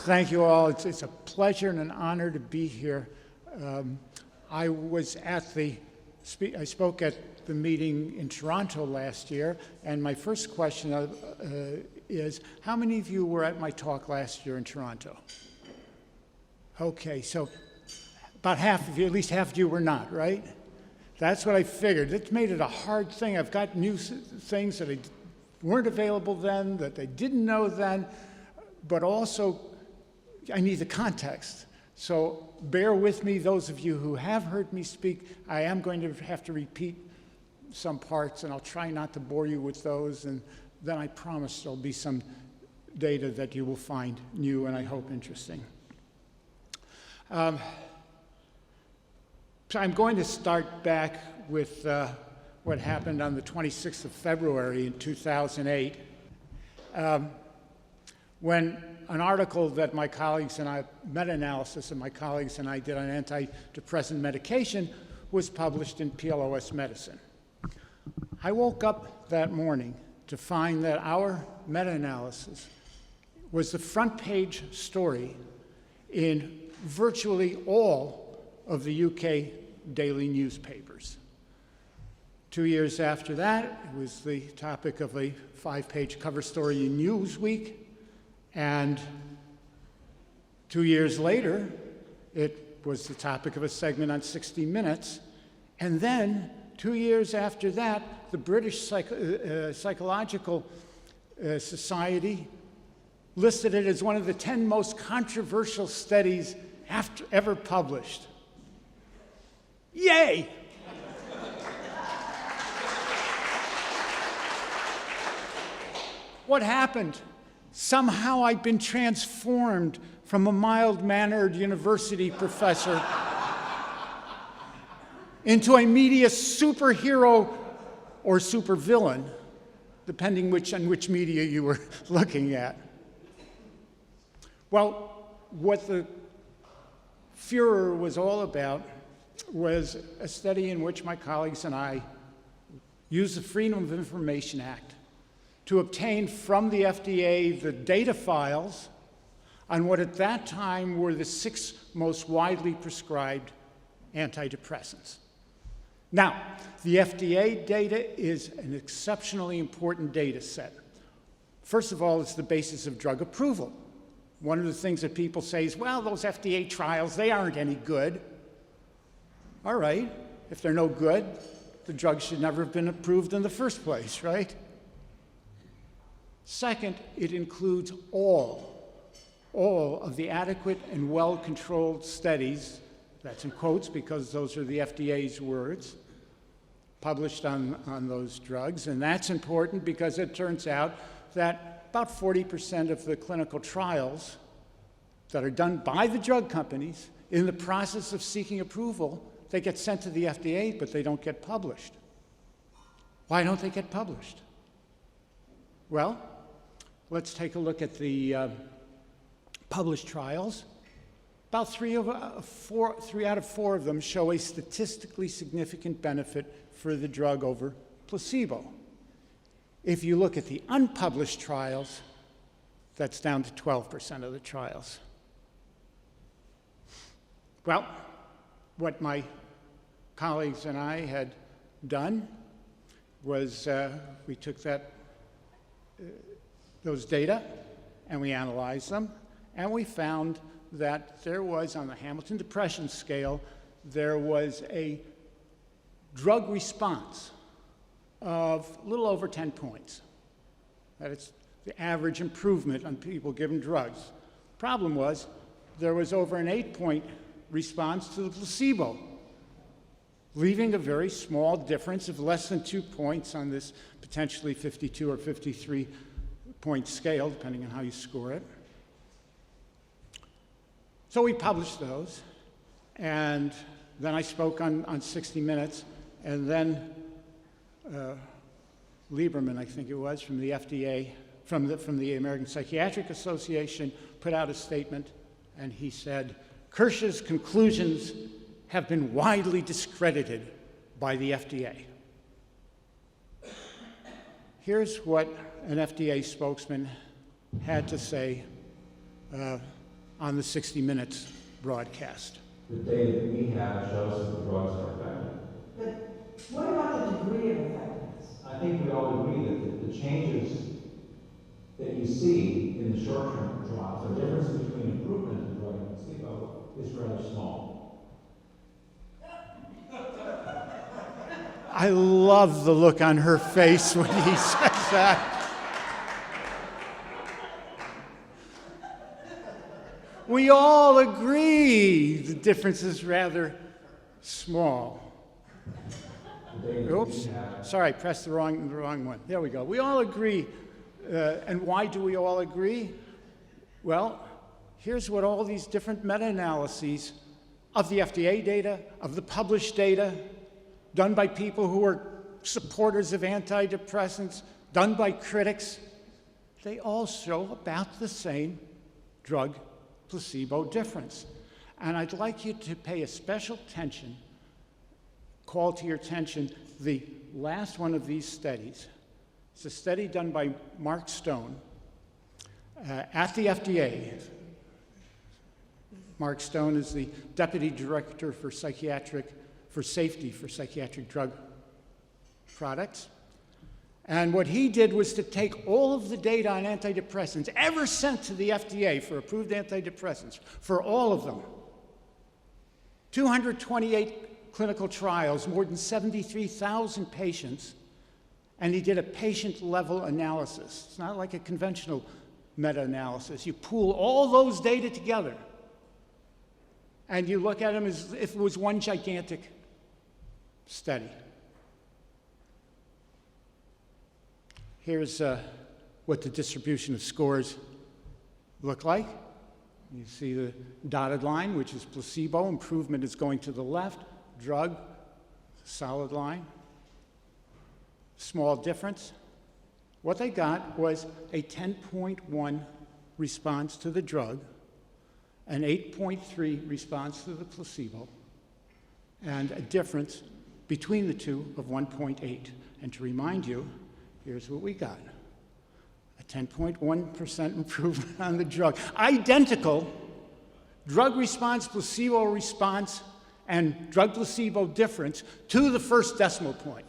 Thank you all. It's a pleasure and an honor to be here. I spoke at the meeting in Toronto last year, and my first question is, how many of you were at my talk last year in Toronto? Okay, so about half of you, at least half of you were not, right? That's what I figured. It's made it a hard thing. I've got new things that weren't available then, that they didn't know then, but also I need the context. So bear with me, those of you who have heard me speak. I am going to have to repeat some parts, and I'll try not to bore you with those, and then I promise there'll be some data that you will find new and I hope interesting. So I'm going to start back with what happened on the 26th of February in 2008, when an article that my colleagues and I, meta-analysis that my colleagues and I did on antidepressant medication was published in PLOS Medicine. I woke up that morning to find that our meta-analysis was the front page story in virtually all of the UK daily newspapers. 2 years after that, it was the topic of a 5-page cover story in Newsweek. And 2 years later, it was the topic of a segment on 60 Minutes. And then, 2 years after that, the British Psychological Society listed it as one of the 10 most controversial studies ever published. Yay! What happened? Somehow I'd been transformed from a mild-mannered university professor into a media superhero or supervillain, depending on which media you were looking at. Well, what the furor was all about was a study in which my colleagues and I used the Freedom of Information Act to obtain from the FDA the data files on what at that time were the 6 most widely prescribed antidepressants. Now, the FDA data is an exceptionally important data set. First of all, it's the basis of drug approval. One of the things that people say is, well, those FDA trials, they aren't any good. All right, if they're no good, the drug should never have been approved in the first place, right? Second, it includes all of the adequate and well-controlled studies, that's in quotes because those are the FDA's words, published on those drugs. And that's important because it turns out that about 40% of the clinical trials that are done by the drug companies in the process of seeking approval, they get sent to the FDA, but they don't get published. Why don't they get published? Well, let's take a look at the published trials. About 3 out of 4 of them show a statistically significant benefit for the drug over placebo. If you look at the unpublished trials, that's down to 12% of the trials. Well, what my colleagues and I had done was we took those data and we analyzed them, and we found that there was, on the Hamilton Depression Scale, there was a drug response of a little over 10 points. That is the average improvement on people given drugs. Problem was, there was over an 8-point response to the placebo, leaving a very small difference of less than 2 points on this potentially 52 or 53-point scale, depending on how you score it. So we published those, and then I spoke on 60 Minutes, and then Lieberman, I think it was, from the FDA, from the American Psychiatric Association, put out a statement, and he said, Kirsch's conclusions have been widely discredited by the FDA. Here's what an FDA spokesman had to say on the 60 Minutes broadcast. The data that we have shows that the drugs are effective. But what about the degree of effectiveness? I think we all agree that the changes that you see in the short-term trials, the difference between improvement in drug and placebo, is rather small. I love the look on her face when he says that. We all agree the difference is rather small. Oops, sorry, pressed the wrong one. There we go. We all agree. And why do we all agree? Well, here's what all these different meta-analyses of the FDA data, of the published data, done by people who are supporters of antidepressants, done by critics, they all show about the same drug-placebo difference. And I'd like you to pay a special attention, call to your attention, the last one of these studies. It's a study done by Mark Stone at the FDA. Mark Stone is the Deputy Director for Safety for Psychiatric Drug Products. And what he did was to take all of the data on antidepressants ever sent to the FDA for approved antidepressants, for all of them. 228 clinical trials, more than 73,000 patients, and he did a patient-level analysis. It's not like a conventional meta-analysis. You pool all those data together, and you look at them as if it was one gigantic study. Here's what the distribution of scores look like. You see the dotted line, which is placebo. Improvement is going to the left. Drug, solid line. Small difference. What they got was a 10.1 response to the drug, an 8.3 response to the placebo, and a difference between the two of 1.8. And to remind you, here's what we got. A 10.1% improvement on the drug. Identical drug response, placebo response, and drug placebo difference to the first decimal point.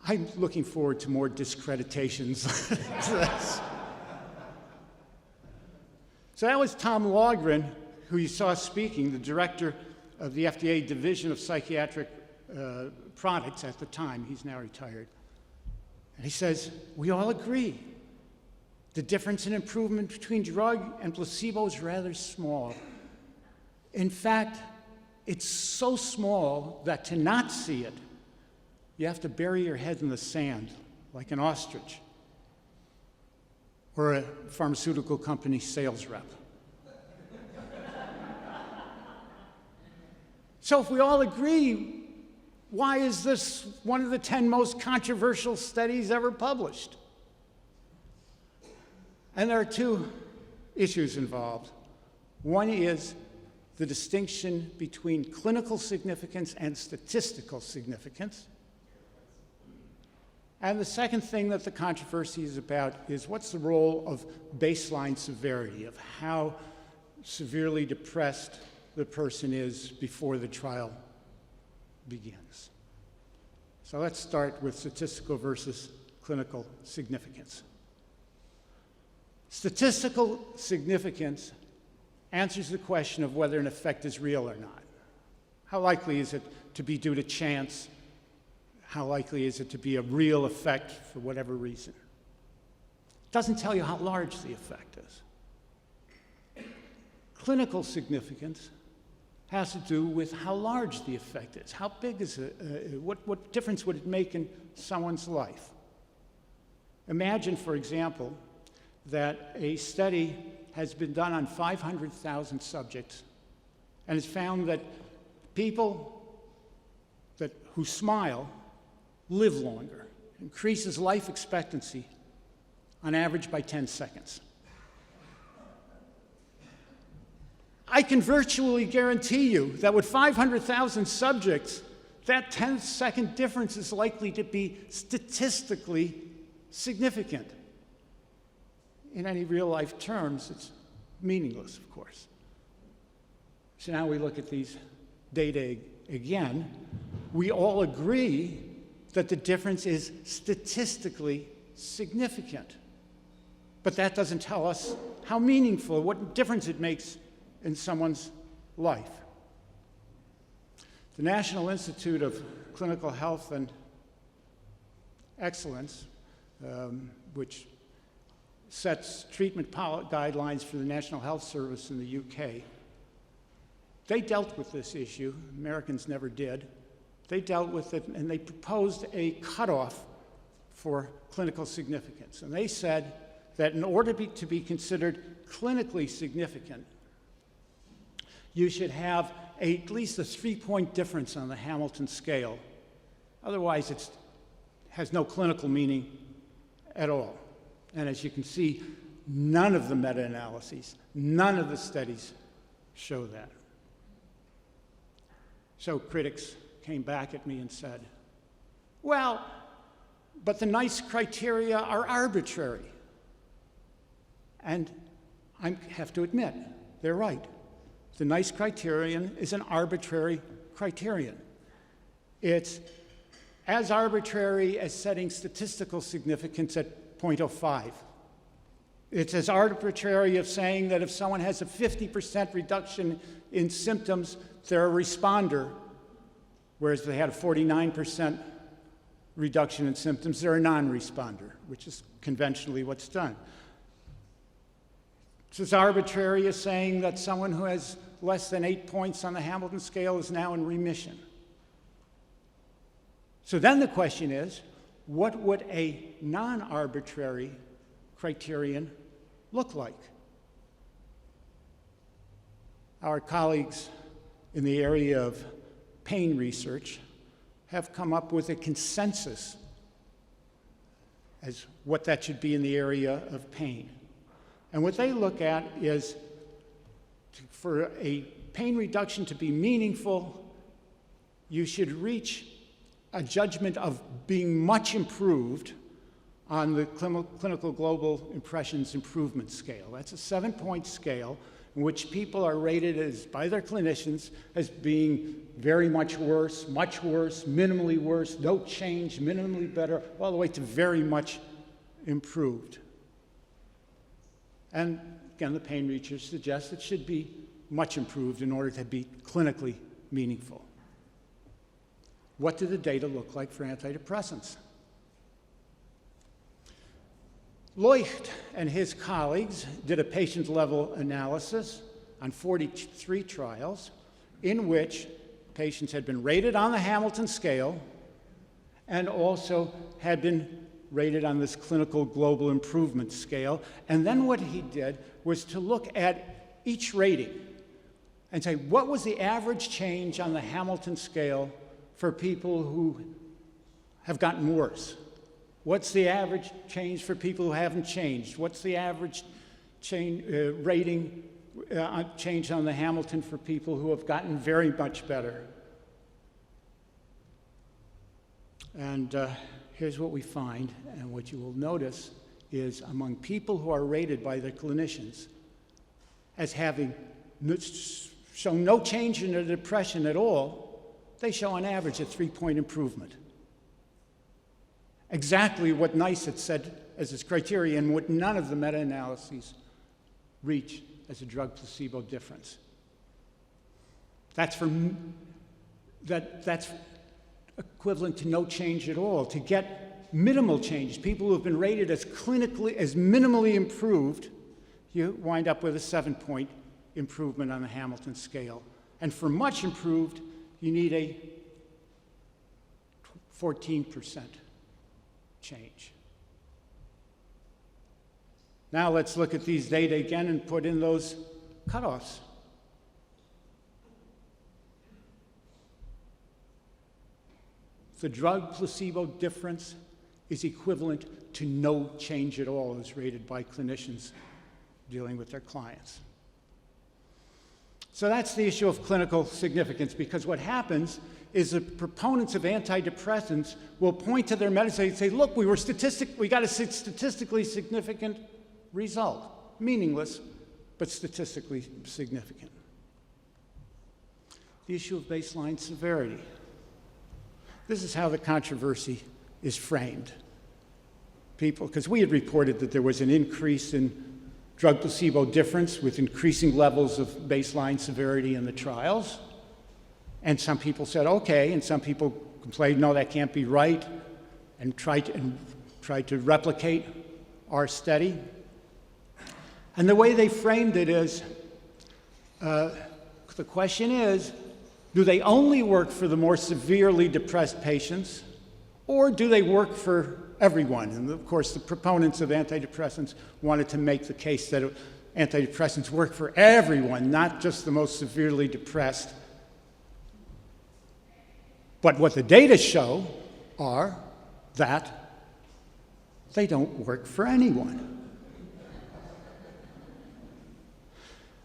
I'm looking forward to more discreditations. So that was Tom Logren, who you saw speaking, the director of the FDA Division of Psychiatric Products at the time. He's now retired. And he says, we all agree. The difference in improvement between drug and placebo is rather small. In fact, it's so small that to not see it, you have to bury your head in the sand like an ostrich or a pharmaceutical company sales rep. So if we all agree, why is this one of the 10 most controversial studies ever published? And there are two issues involved. One is the distinction between clinical significance and statistical significance. And the second thing that the controversy is about is what's the role of baseline severity, of how severely depressed the person is before the trial begins. So let's start with statistical versus clinical significance. Statistical significance answers the question of whether an effect is real or not. How likely is it to be due to chance? How likely is it to be a real effect for whatever reason? It doesn't tell you how large the effect is. Clinical significance has to do with how large the effect is. How big is it? What difference would it make in someone's life? Imagine, for example, that a study has been done on 500,000 subjects, and it's found that people who smile live longer, increases life expectancy on average by 10 seconds. I can virtually guarantee you that with 500,000 subjects, that 10-second difference is likely to be statistically significant. in any real-life terms, it's meaningless, of course. So now we look at these data again. We all agree that the difference is statistically significant. But that doesn't tell us how meaningful, what difference it makes in someone's life. The National Institute of Clinical Health and Excellence, which sets treatment guidelines for the National Health Service in the UK, they dealt with this issue. Americans never did. They dealt with it, and they proposed a cutoff for clinical significance. And they said that in order to be considered clinically significant, you should have at least a 3-point difference on the Hamilton scale. Otherwise, it has no clinical meaning at all. And as you can see, none of the meta-analyses, none of the studies show that. So critics came back at me and said, well, but the NICE criteria are arbitrary. And I have to admit, they're right. The NICE criterion is an arbitrary criterion. It's as arbitrary as setting statistical significance at 0.05. It's as arbitrary of saying that if someone has a 50% reduction in symptoms, they're a responder, whereas if they had a 49% reduction in symptoms, they're a non-responder, which is conventionally what's done. It's as arbitrary as saying that someone who has less than 8 points on the Hamilton scale is now in remission. So then the question is, what would a non-arbitrary criterion look like? Our colleagues in the area of pain research have come up with a consensus as what that should be in the area of pain. And what they look at is for a pain reduction to be meaningful, you should reach a judgment of being much improved on the Clinical Global Impressions Improvement Scale. That's a 7-point scale in which people are rated as, by their clinicians, as being very much worse, minimally worse, no change, minimally better, all the way to very much improved. And again, the pain research suggests it should be much improved in order to be clinically meaningful. What do the data look like for antidepressants? Leucht and his colleagues did a patient-level analysis on 43 trials in which patients had been rated on the Hamilton scale and also had been rated on this Clinical Global Improvement Scale. And then what he did was to look at each rating and say, what was the average change on the Hamilton scale for people who have gotten worse? What's the average change for people who haven't changed? What's the average rating change on the Hamilton for people who have gotten very much better? And here's what we find, and what you will notice is among people who are rated by their clinicians as having shown no change in their depression at all, they show on average a 3-point improvement. Exactly what NICE had said as its criteria and what none of the meta-analyses reach as a drug-placebo difference. That's equivalent to no change at all. To get minimal change, people who have been rated as minimally improved, you wind up with a 7-point improvement on the Hamilton scale. And for much improved, you need a 14% change. Now let's look at these data again and put in those cutoffs. The drug-placebo difference is equivalent to no change at all as rated by clinicians dealing with their clients. So that's the issue of clinical significance, because what happens is the proponents of antidepressants will point to their medicine and say, look, we got a statistically significant result. Meaningless, but statistically significant. The issue of baseline severity. This is how the controversy is framed. Because we had reported that there was an increase in drug placebo difference with increasing levels of baseline severity in the trials. And some people said, okay, and some people complained, no, that can't be right, and tried to replicate our study. And the way they framed it is, the question is, do they only work for the more severely depressed patients, or do they work for everyone? And of course, the proponents of antidepressants wanted to make the case that antidepressants work for everyone, not just the most severely depressed. But what the data show are that they don't work for anyone.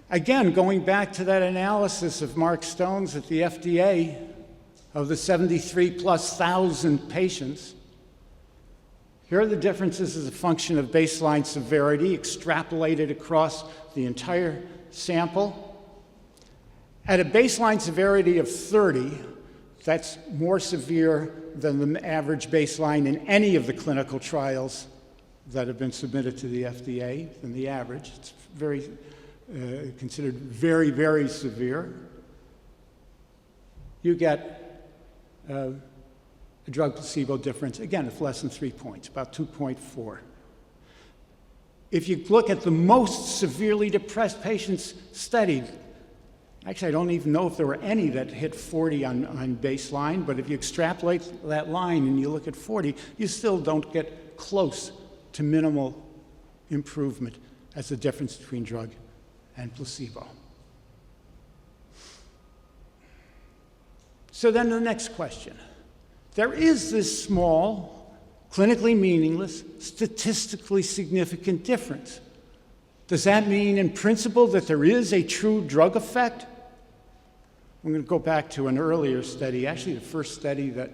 Again, going back to that analysis of Mark Stone's at the FDA of the 73,000+ patients, here are the differences as a function of baseline severity extrapolated across the entire sample. At a baseline severity of 30, that's more severe than the average baseline in any of the clinical trials that have been submitted to the FDA, than the average. It's considered very, very severe. You get a drug placebo difference, again, of less than 3 points, about 2.4. If you look at the most severely depressed patients studied, actually, I don't even know if there were any that hit 40 on baseline, but if you extrapolate that line and you look at 40, you still don't get close to minimal improvement as the difference between drug and placebo. So then the next question. There is this small, clinically meaningless, statistically significant difference. Does that mean in principle that there is a true drug effect? I'm going to go back to an earlier study, actually the first study that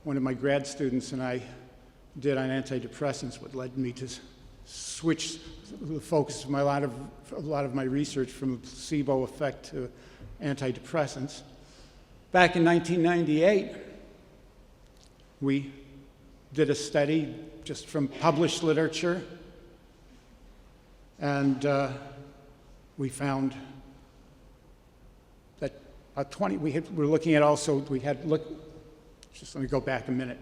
one of my grad students and I did on antidepressants, what led me to switch the focus of a lot of my research from the placebo effect to antidepressants. Back in 1998, we did a study just from published literature, and we found that about 20, we're looking at also, just let me go back a minute.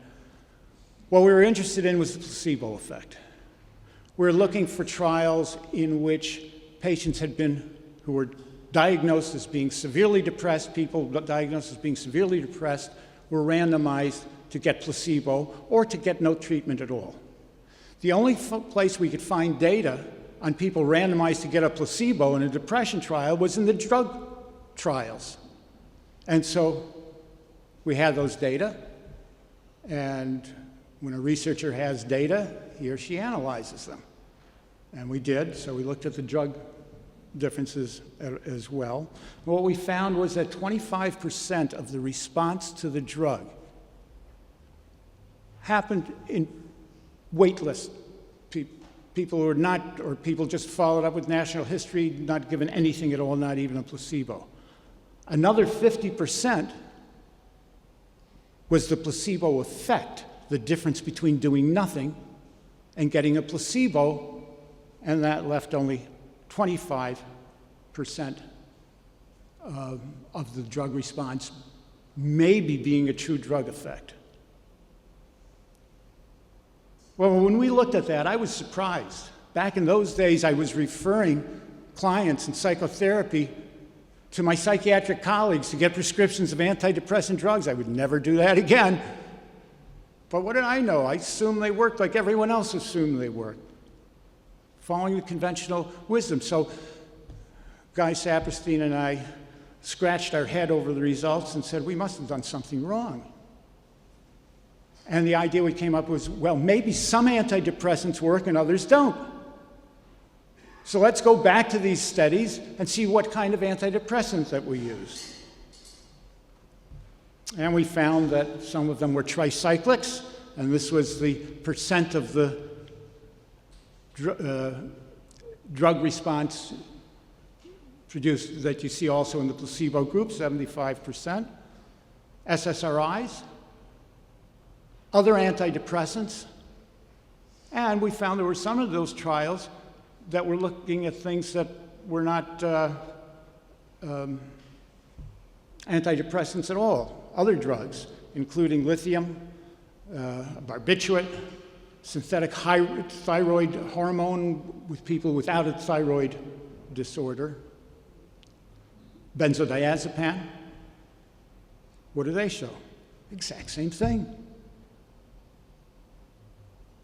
What we were interested in was the placebo effect. We're looking for trials in which patients who were diagnosed as being severely depressed, people diagnosed as being severely depressed, were randomized to get placebo or to get no treatment at all. The only place we could find data on people randomized to get a placebo in a depression trial was in the drug trials. And so we had those data, and when a researcher has data, he or she analyzes them. And we did, so we looked at the drug differences as well. What we found was that 25% of the response to the drug happened in waitlist people who were not, or people just followed up with national history, not given anything at all, not even a placebo. Another 50% was the placebo effect, the difference between doing nothing and getting a placebo, and that left only 25% of the drug response maybe being a true drug effect. Well, when we looked at that, I was surprised. Back in those days, I was referring clients in psychotherapy to my psychiatric colleagues to get prescriptions of antidepressant drugs. I would never do that again. But what did I know? I assumed they worked like everyone else assumed they worked, following the conventional wisdom. So Guy Saperstein and I scratched our head over the results and said, we must have done something wrong. And the idea we came up with was, well, maybe some antidepressants work and others don't. So let's go back to these studies and see what kind of antidepressants that we use. And we found that some of them were tricyclics, and this was the percent of the drug response produced that you see also in the placebo group, 75%. SSRIs, other antidepressants, and we found there were some of those trials that were looking at things that were not antidepressants at all, other drugs, including lithium, barbiturate, synthetic thyroid hormone with people without a thyroid disorder, benzodiazepam. What do they show? Exact same thing.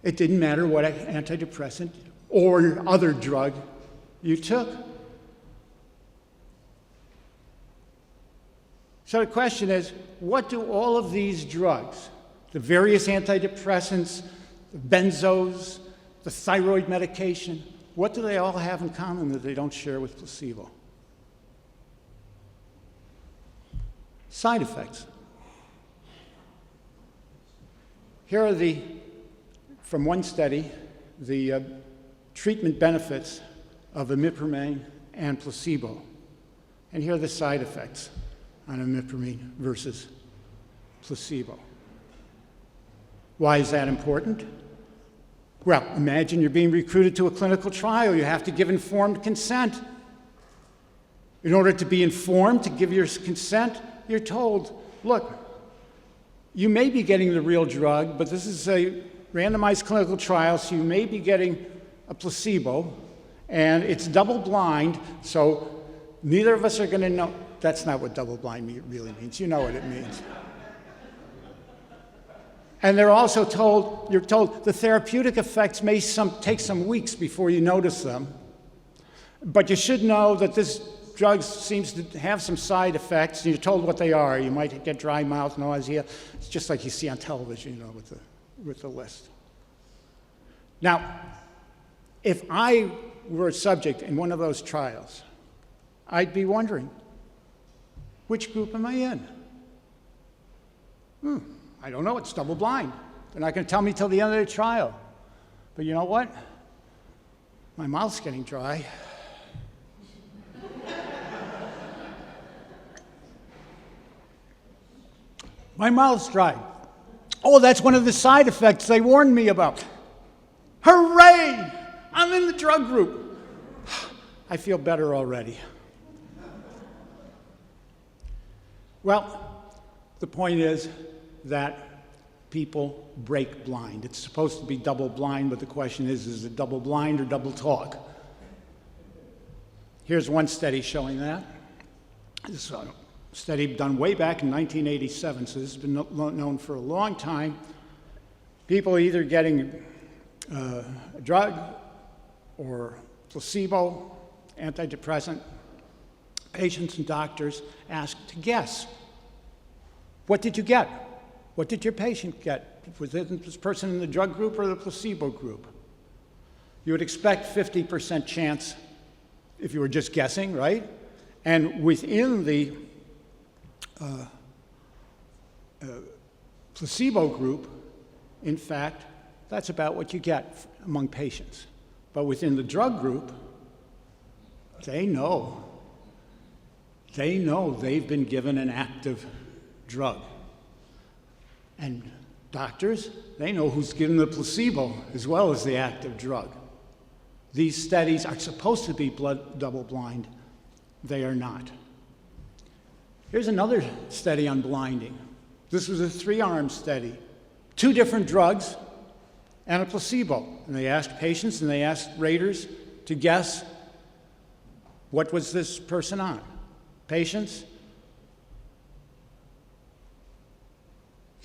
It didn't matter what antidepressant or other drug you took. So the question is, what do all of these drugs, the various antidepressants, the benzos, the thyroid medication, what do they all have in common that they don't share with placebo? Side effects. Here are from one study, the treatment benefits of imipramine and placebo. And here are the side effects on imipramine versus placebo. Why is that important? Well, imagine you're being recruited to a clinical trial. You have to give informed consent. In order to be informed, to give your consent, you're told, look, you may be getting the real drug, but this is a randomized clinical trial, so you may be getting a placebo, and it's double-blind, so neither of us are going to know. That's not what double-blind really means. You know what it means. And they're also told, you're told the therapeutic effects may take some weeks before you notice them, but you should know that this drug seems to have some side effects, and you're told what they are. You might get dry mouth, nausea. It's just like you see on television, you know, with the list. Now, if I were a subject in one of those trials, I'd be wondering, which group am I in? I don't know. It's double-blind. They're not going to tell me till the end of the trial. But you know what? My mouth's getting dry. My mouth's dry. Oh, that's one of the side effects they warned me about. Hooray! I'm in the drug group. I feel better already. Well, the point is that people break blind. It's supposed to be double blind, but the question is it double blind or double talk? Here's one study showing that. This is a study done way back in 1987, so this has been known for a long time. People either getting a drug or placebo, antidepressant, patients and doctors asked to guess. What did you get? What did your patient get? Was it this person in the drug group or the placebo group? You would expect 50% chance if you were just guessing, right? And within the placebo group, in fact, that's about what you get among patients. But within the drug group, they know they've been given an active drug. And doctors, they know who's given the placebo as well as the active drug. These studies are supposed to be double-blind. They are not. Here's another study on blinding. This was a 3-arm study. 2 different drugs and a placebo. And they asked patients and they asked raters to guess what was this person on. Patients,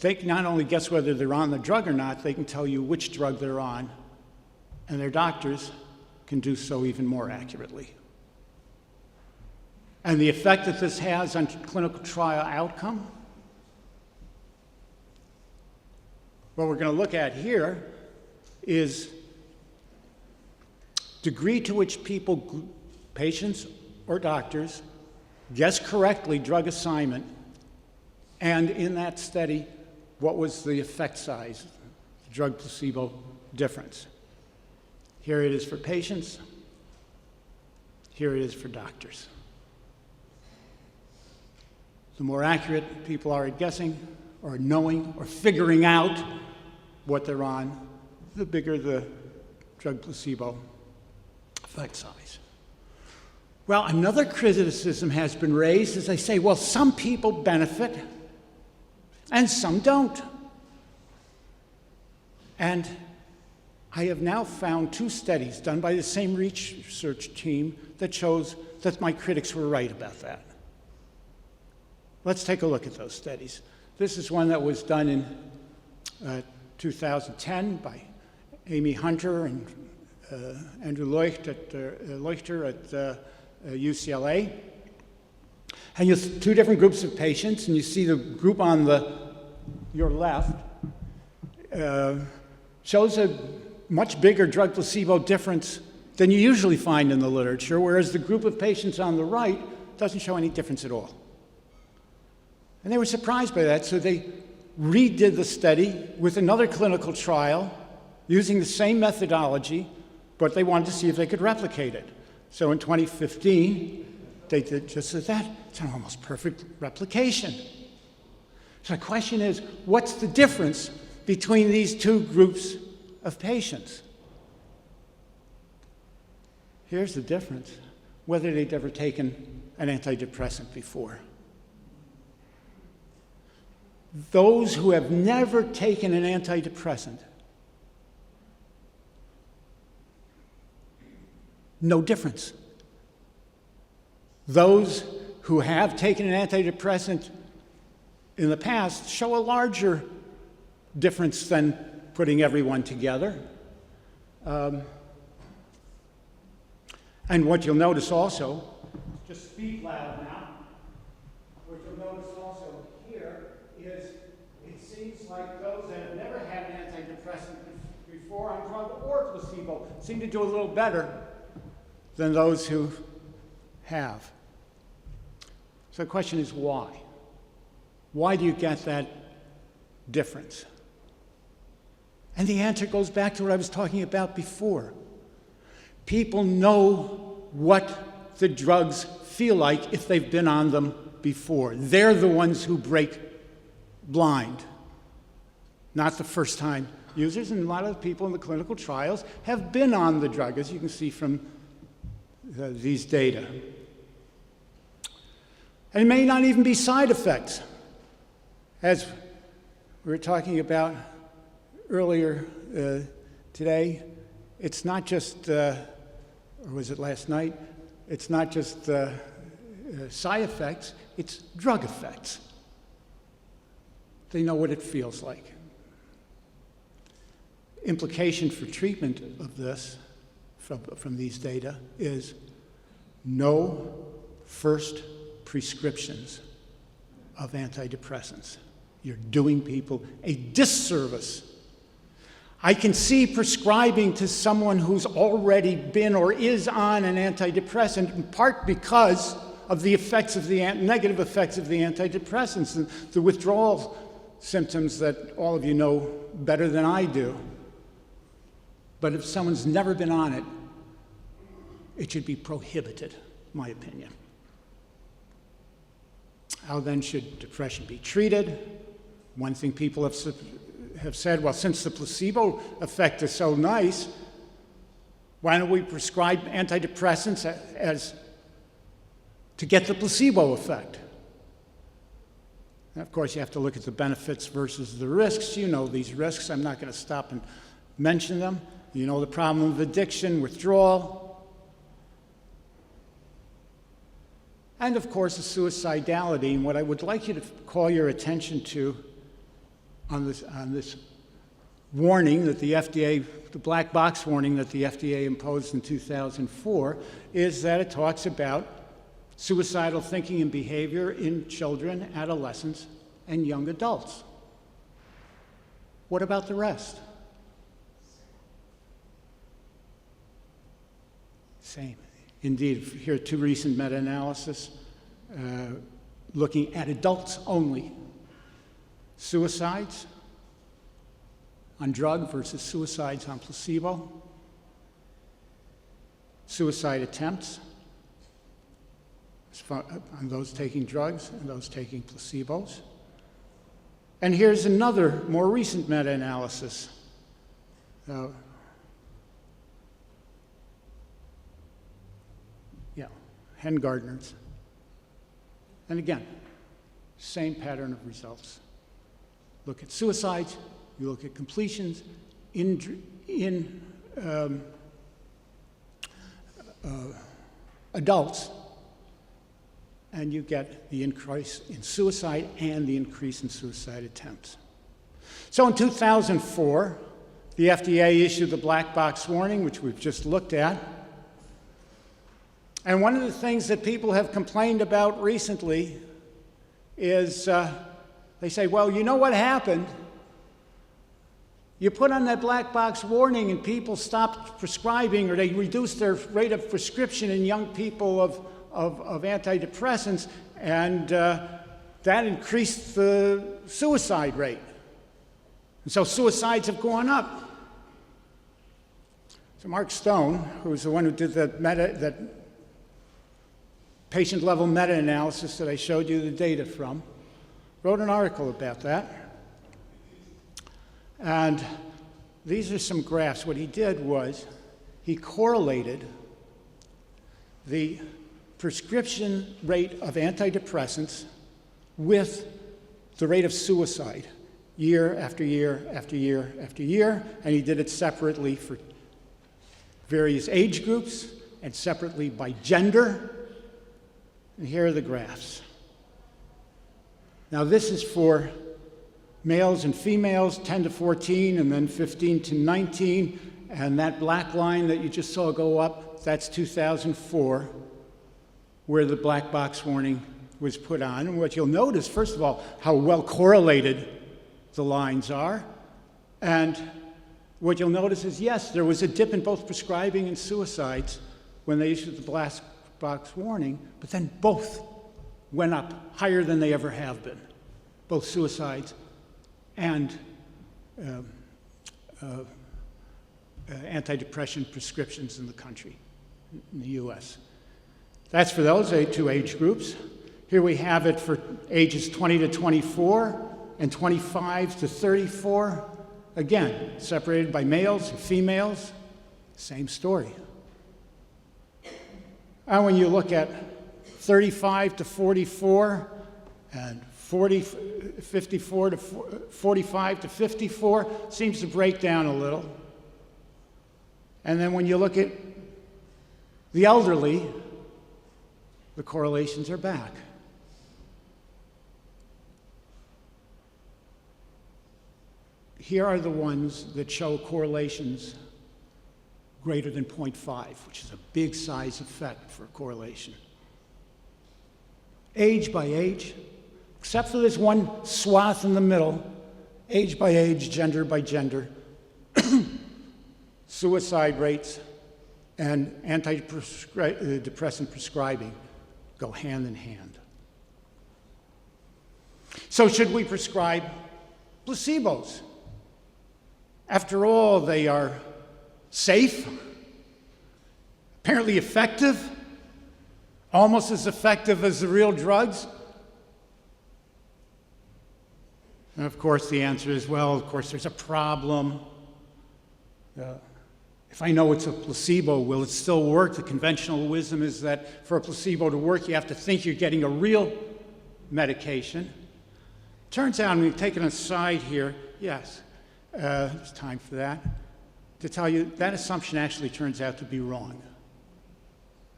they can not only guess whether they're on the drug or not, they can tell you which drug they're on, and their doctors can do so even more accurately. And the effect that this has on clinical trial outcome, what we're going to look at here is degree to which people, patients or doctors, guess correctly drug assignment, and in that study, what was the effect size, the drug placebo difference. Here it is for patients, Here it is for doctors. The more accurate people are at guessing or knowing or figuring out what they're on, the bigger the drug placebo effect size. Well, another criticism has been raised as they say, well, some people benefit and some don't. And I have now found 2 studies done by the same research team that shows that my critics were right about that. Let's take a look at those studies. This is one that was done in 2010 by Amy Hunter and Andrew Leuchter at UCLA. And you have 2 different groups of patients, and you see the group on your left shows a much bigger drug placebo difference than you usually find in the literature, whereas the group of patients on the right doesn't show any difference at all. And they were surprised by that, so they redid the study with another clinical trial using the same methodology, but they wanted to see if they could replicate it. So in 2015, they did just that. It's an almost perfect replication. So the question is, what's the difference between these 2 groups of patients? Here's the difference: whether they'd ever taken an antidepressant before. Those who have never taken an antidepressant, no difference. Those who have taken an antidepressant in the past show a larger difference than putting everyone together. And what you'll notice also, just speak loud now, what you'll notice also here is it seems like those that have never had an antidepressant before on drug or placebo seem to do a little better than those who have. So the question is why? Why do you get that difference? And the answer goes back to what I was talking about before. People know what the drugs feel like if they've been on them before. They're the ones who break blind, not the first-time users. And a lot of the people in the clinical trials have been on the drug, as you can see from these data. And it may not even be side effects. As we were talking about earlier today, it's not just, or was it last night? It's not just side effects, it's drug effects. They know what it feels like. Implication for treatment of this, from these data, is no first prescriptions of antidepressants. You're doing people a disservice. I can see prescribing to someone who's already been or is on an antidepressant, in part because of the effects of the negative effects of the antidepressants and the withdrawal symptoms that all of you know better than I do. But if someone's never been on it, it should be prohibited, in my opinion. How then should depression be treated? One thing people have said, well, since the placebo effect is so nice, why don't we prescribe antidepressants to get the placebo effect? And of course, you have to look at the benefits versus the risks. You know these risks. I'm not going to stop and mention them. You know the problem of addiction, withdrawal, and of course, the suicidality. And what I would like you to call your attention to on this warning that the FDA, the black box warning that the FDA imposed in 2004, is that it talks about suicidal thinking and behavior in children, adolescents, and young adults. What about the rest? Same. Indeed, here are 2 recent meta-analyses looking at adults only. Suicides on drug versus suicides on placebo. Suicide attempts on those taking drugs and those taking placebos. And here's another more recent meta-analysis. Hen gardeners. And again, same pattern of results. Look at suicides, you look at completions in adults, and you get the increase in suicide and the increase in suicide attempts. So in 2004, the FDA issued the black box warning, which we've just looked at. And one of the things that people have complained about recently is they say, well, you know what happened? You put on that black box warning and people stopped prescribing, or they reduced their rate of prescription in young people of antidepressants, and that increased the suicide rate. And so suicides have gone up. So Mark Stone, who's the one who did that patient-level meta-analysis that I showed you the data from, wrote an article about that. And these are some graphs. What he did was he correlated the prescription rate of antidepressants with the rate of suicide year after year after year after year, and he did it separately for various age groups and separately by gender. And here are the graphs. Now this is for males and females, 10 to 14, and then 15 to 19. And that black line that you just saw go up, that's 2004, where the black box warning was put on. And what you'll notice, first of all, how well correlated the lines are. And what you'll notice is, yes, there was a dip in both prescribing and suicides when they issued the black box warning, but then both went up higher than they ever have been, both suicides and antidepressant prescriptions in the country, in the US. That's for those two age groups. Here we have it for ages 20 to 24 and 25 to 34. Again, separated by males and females, same story. And when you look at 35 to 44 and 54 to 45 to 54, seems to break down a little. And then when you look at the elderly, the correlations are back. Here are the ones that show correlations greater than 0.5, which is a big size effect for correlation. Age by age, except for this one swath in the middle, age by age, gender by gender, suicide rates and antidepressant prescribing go hand in hand. So should we prescribe placebos? After all, they are safe, apparently effective, almost as effective as the real drugs. And of course, the answer is, well, of course, there's a problem. If I know it's a placebo, will it still work? The conventional wisdom is that for a placebo to work, you have to think you're getting a real medication. Turns out, and we've taken a side here, yes, it's time for that, to tell you that assumption actually turns out to be wrong.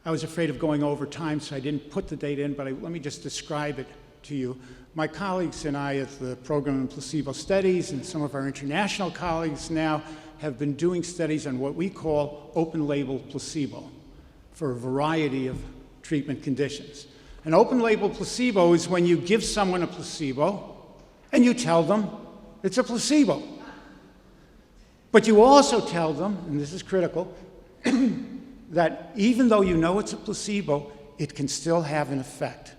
I was afraid of going over time, so I didn't put the data in, but let me just describe it to you. My colleagues and I at the Program in Placebo Studies, and some of our international colleagues now, have been doing studies on what we call open-label placebo for a variety of treatment conditions. An open-label placebo is when you give someone a placebo and you tell them it's a placebo. But you also tell them, and this is critical, that even though you know it's a placebo, it can still have an effect.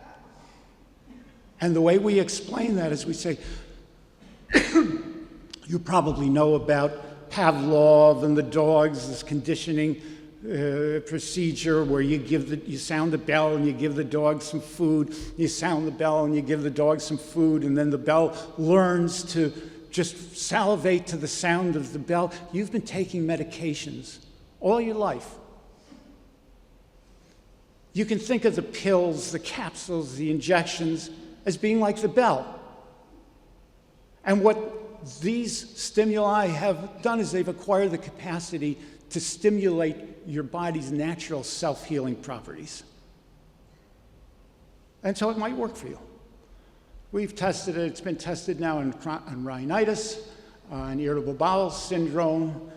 And the way we explain that is we say, you probably know about Pavlov and the dogs, this conditioning procedure where you sound the bell and you give the dog some food, you sound the bell and you give the dog some food, and then the bell learns to just salivate to the sound of the bell. You've been taking medications all your life. You can think of the pills, the capsules, the injections as being like the bell. And what these stimuli have done is they've acquired the capacity to stimulate your body's natural self-healing properties. And so it might work for you. We've tested it. It's been tested now on rhinitis, on irritable bowel syndrome,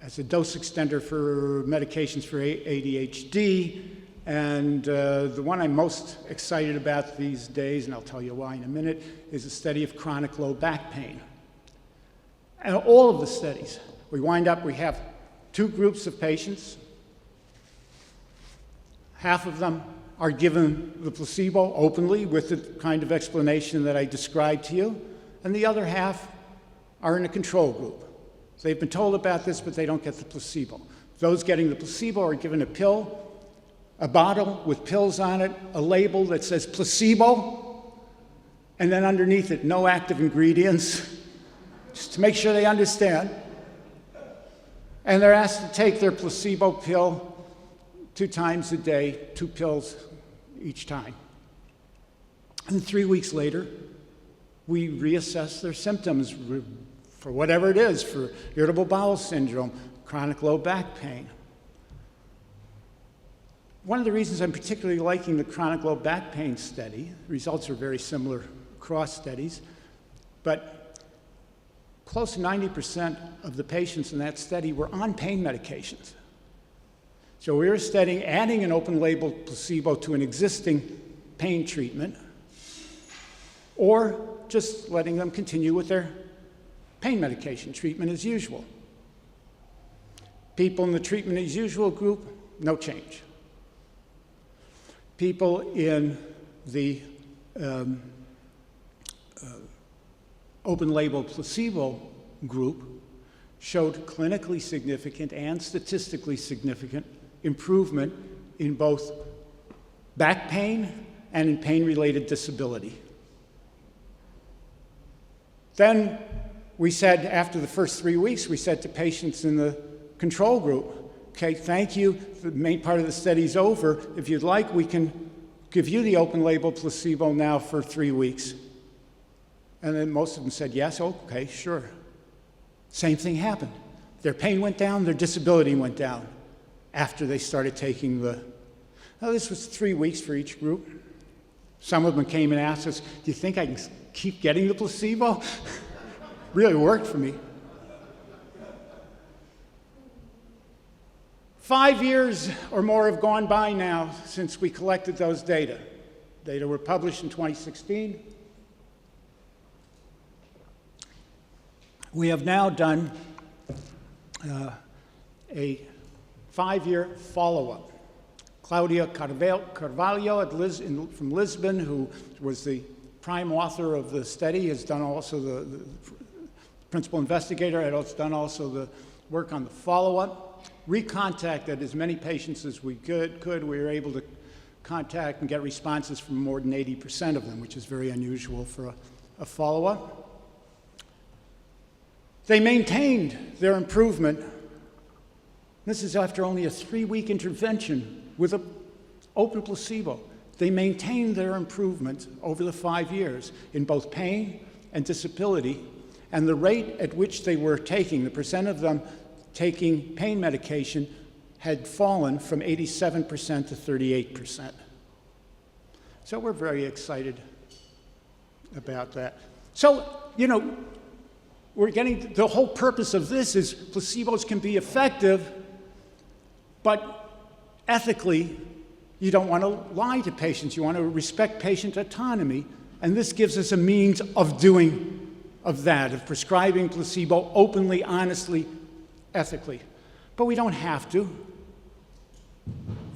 as a dose extender for medications for ADHD. And the one I'm most excited about these days, and I'll tell you why in a minute, is a study of chronic low back pain. And all of the studies, we have two groups of patients. Half of them are given the placebo openly with the kind of explanation that I described to you, and the other half are in a control group. So they've been told about this, but they don't get the placebo. Those getting the placebo are given a pill, a bottle with pills on it, a label that says placebo, and then underneath it, no active ingredients, just to make sure they understand. And they're asked to take their placebo pill 2 times a day, 2 pills each time. And 3 weeks later, we reassess their symptoms for whatever it is, for irritable bowel syndrome, chronic low back pain. One of the reasons I'm particularly liking the chronic low back pain study, the results are very similar across studies, but close to 90% of the patients in that study were on pain medications. So we were studying adding an open-label placebo to an existing pain treatment, or just letting them continue with their pain medication treatment as usual. People in the treatment as usual group, no change. People in the open-label placebo group showed clinically significant and statistically significant improvement in both back pain and in pain-related disability. Then we said, after the first 3 weeks, we said to patients in the control group, okay, thank you, the main part of the study's over. If you'd like, we can give you the open-label placebo now for 3 weeks. And then most of them said, yes, okay, sure. Same thing happened. Their pain went down, their disability went down after they started taking this was 3 weeks for each group. Some of them came and asked us, do you think I can keep getting the placebo? Really worked for me. 5 years or more have gone by now since we collected those data. Data were published in 2016. We have now done a 5-year follow-up. Claudia Carvalho from Lisbon, who was the prime author of the study, has done also the principal investigator, has done also the work on the follow-up. Recontacted as many patients as we could. We were able to contact and get responses from more than 80% of them, which is very unusual for a follow-up. They maintained their improvement. This is after only a 3-week intervention with an open placebo. They maintained their improvement over the 5 years in both pain and disability, and the rate at which they were taking, the percent of them taking pain medication, had fallen from 87% to 38%. So we're very excited about that. So, we're getting, the whole purpose of this is placebos can be effective, but ethically, you don't want to lie to patients. You want to respect patient autonomy, and this gives us a means of of prescribing placebo openly, honestly, ethically. But we don't have to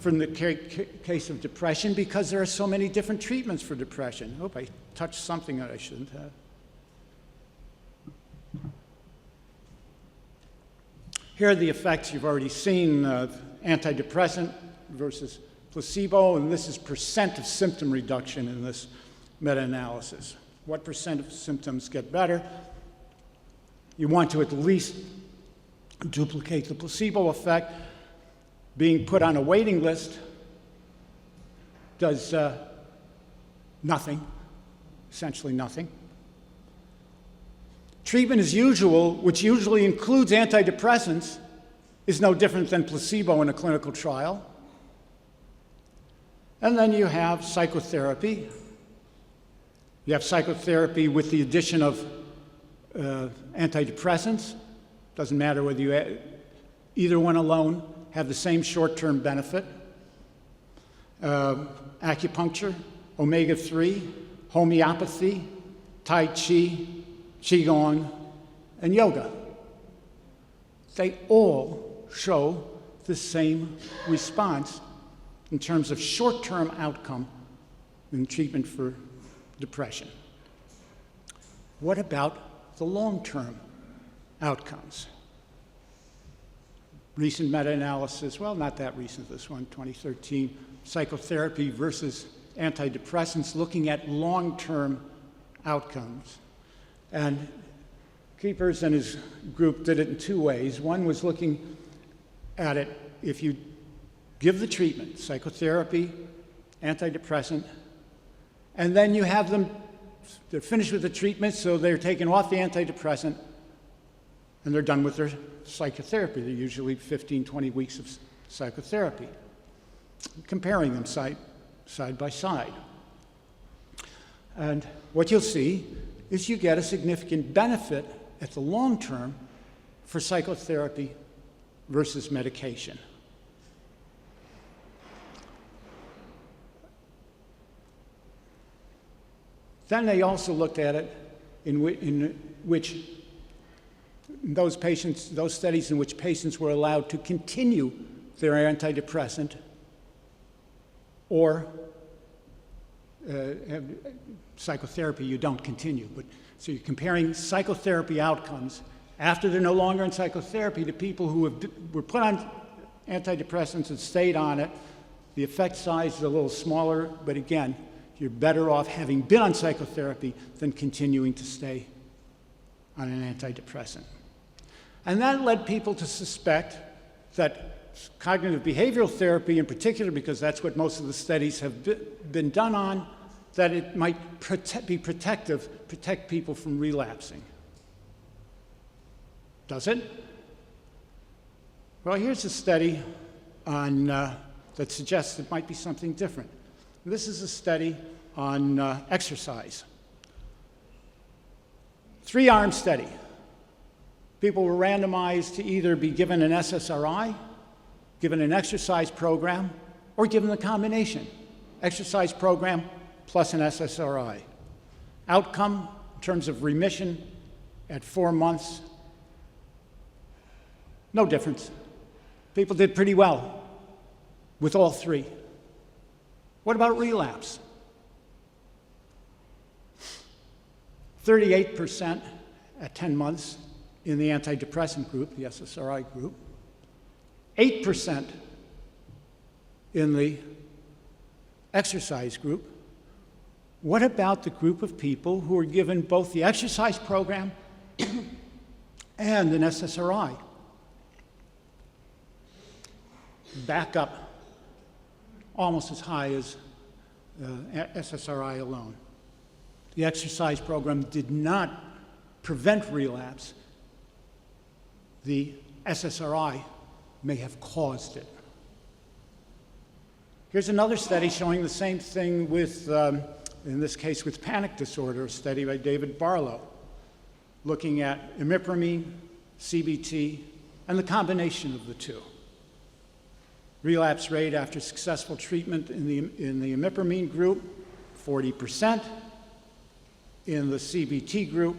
from the case of depression, because there are so many different treatments for depression. I hope I touched something that I shouldn't have. Here are the effects you've already seen of antidepressant versus placebo, and this is percent of symptom reduction in this meta-analysis. What percent of symptoms get better? You want to at least duplicate the placebo effect. Being put on a waiting list does nothing, essentially nothing. Treatment as usual, which usually includes antidepressants, is no different than placebo in a clinical trial. And then you have psychotherapy. You have psychotherapy with the addition of antidepressants. Doesn't matter whether you either one alone have the same short-term benefit. Acupuncture, omega-3, homeopathy, tai chi, qigong, and yoga. They all show the same response in terms of short-term outcome in treatment for depression. What about the long-term outcomes? Recent meta-analysis, well, not that recent, this one, 2013, psychotherapy versus antidepressants, looking at long-term outcomes. And Keepers and his group did it in two ways. One was looking at it if you give the treatment, psychotherapy, antidepressant, and then you have them, they're finished with the treatment, so they're taken off the antidepressant, and they're done with their psychotherapy. They're usually 15, 20 weeks of psychotherapy, comparing them side by side. And what you'll see is you get a significant benefit at the long term for psychotherapy versus medication. Then they also looked at it in those studies in which patients were allowed to continue their antidepressant or psychotherapy you don't continue. So you're comparing psychotherapy outcomes after they're no longer in psychotherapy to people who were put on antidepressants and stayed on it. The effect size is a little smaller, but again, you're better off having been on psychotherapy than continuing to stay on an antidepressant. And that led people to suspect that cognitive behavioral therapy in particular, because that's what most of the studies have been done on, that it might protect people from relapsing. Does it? Well, here's a study on, that suggests it might be something different. This is a study on exercise. 3-arm study. People were randomized to either be given an SSRI, given an exercise program, or given the combination, exercise program plus an SSRI. Outcome in terms of remission at 4 months, no difference. People did pretty well with all three. What about relapse? 38% at 10 months in the antidepressant group, the SSRI group. 8% in the exercise group. What about the group of people who were given both the exercise program and an SSRI? Back up almost as high as SSRI alone. The exercise program did not prevent relapse. The SSRI may have caused it. Here's another study showing the same thing with, in this case, with panic disorder, a study by David Barlow, looking at imipramine, CBT, and the combination of the two. Relapse rate after successful treatment in the imipramine group, 40%. In the CBT group,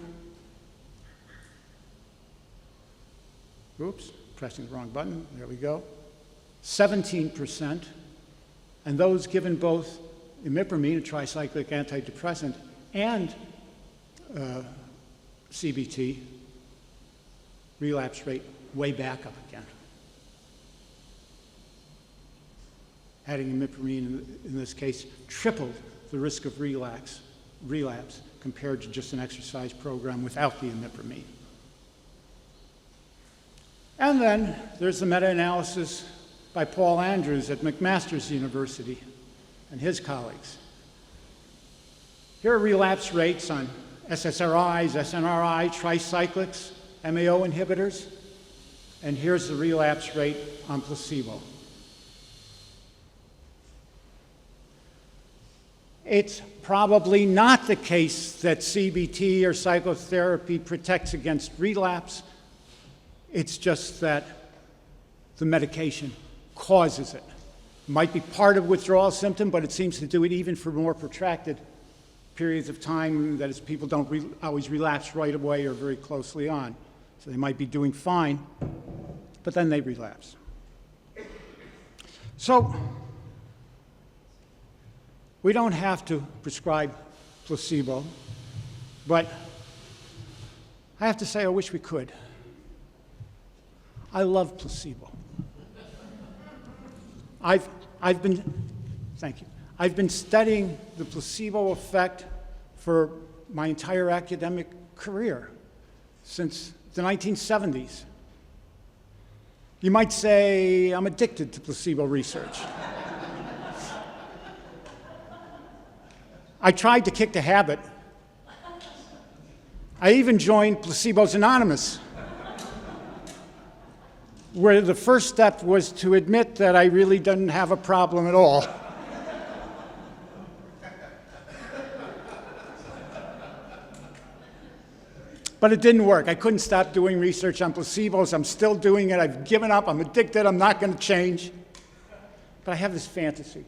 oops, pressing the wrong button, there we go, 17%. And those given both imipramine, a tricyclic antidepressant, and CBT, relapse rate way back up again. Adding imipramine, in this case, tripled the risk of relapse compared to just an exercise program without the imipramine. And then there's the meta-analysis by Paul Andrews at McMaster's University and his colleagues. Here are relapse rates on SSRIs, SNRI, tricyclics, MAO inhibitors, and here's the relapse rate on placebo. It's probably not the case that CBT or psychotherapy protects against relapse. It's just that the medication causes it. It might be part of withdrawal symptom, but it seems to do it even for more protracted periods of time, that is, people don't always relapse right away or very closely on. So they might be doing fine, but then they relapse. So we don't have to prescribe placebo, but I have to say I wish we could. I love placebo. I've been studying the placebo effect for my entire academic career, since the 1970s. You might say I'm addicted to placebo research. I tried to kick the habit. I even joined Placebos Anonymous, where the first step was to admit that I really didn't have a problem at all. But it didn't work. I couldn't stop doing research on placebos. I'm still doing it. I've given up. I'm addicted. I'm not going to change. But I have this fantasy.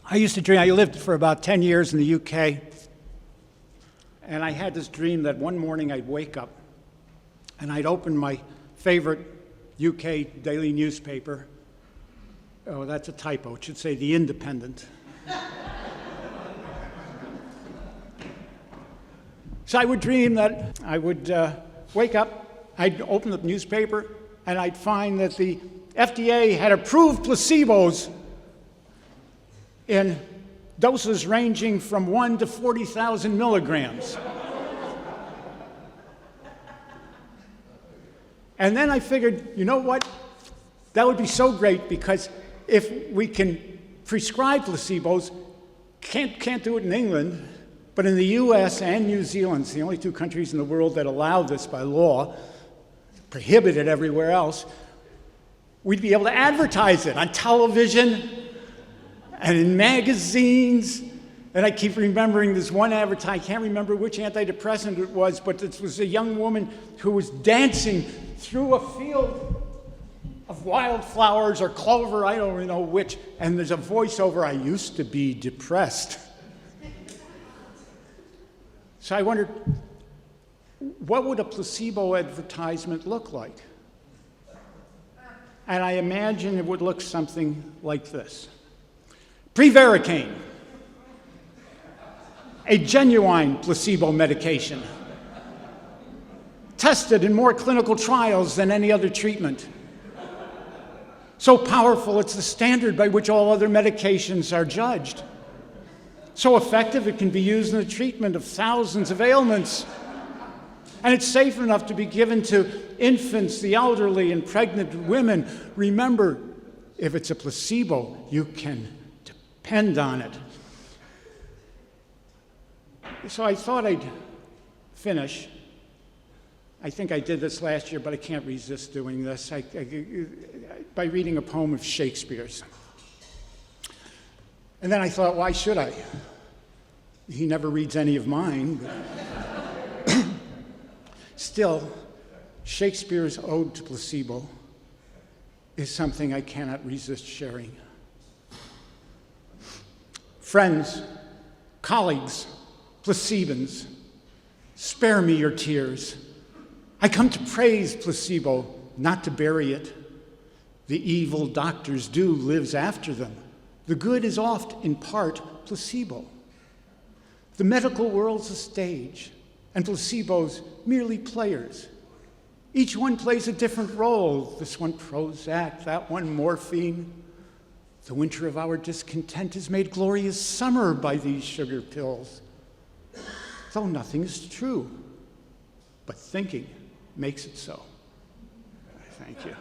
I used to dream. I lived for about 10 years in the UK. And I had this dream that one morning I'd wake up and I'd open my favorite UK daily newspaper. Oh, that's a typo. It should say The Independent. So I would dream that I would wake up, I'd open the newspaper, and I'd find that the FDA had approved placebos in doses ranging from 1 to 40,000 milligrams. And then I figured, you know what? That would be so great, because if we can prescribe placebos, can't do it in England, but in the US and New Zealand, it's the only two countries in the world that allow this by law, prohibit it everywhere else, we'd be able to advertise it on television and in magazines. And I keep remembering this one advertisement, I can't remember which antidepressant it was, but it was a young woman who was dancing through a field of wildflowers or clover, I don't know which, and there's a voiceover, "I used to be depressed." So I wondered, what would a placebo advertisement look like? And I imagine it would look something like this. Prevaricane, a genuine placebo medication, tested in more clinical trials than any other treatment. So powerful, it's the standard by which all other medications are judged. So effective, it can be used in the treatment of thousands of ailments. And it's safe enough to be given to infants, the elderly, and pregnant women. Remember, if it's a placebo, you can depend on it. So I thought I'd finish. I think I did this last year, but I can't resist doing this, by reading a poem of Shakespeare's. And then I thought, why should I? He never reads any of mine. But still, Shakespeare's Ode to Placebo is something I cannot resist sharing. Friends, colleagues, placebans, spare me your tears. I come to praise placebo, not to bury it. The evil doctors do lives after them. The good is oft, in part, placebo. The medical world's a stage, and placebos merely players. Each one plays a different role. This one Prozac, that one morphine. The winter of our discontent is made glorious summer by these sugar pills. Though nothing is true, but thinking makes it so. Thank you.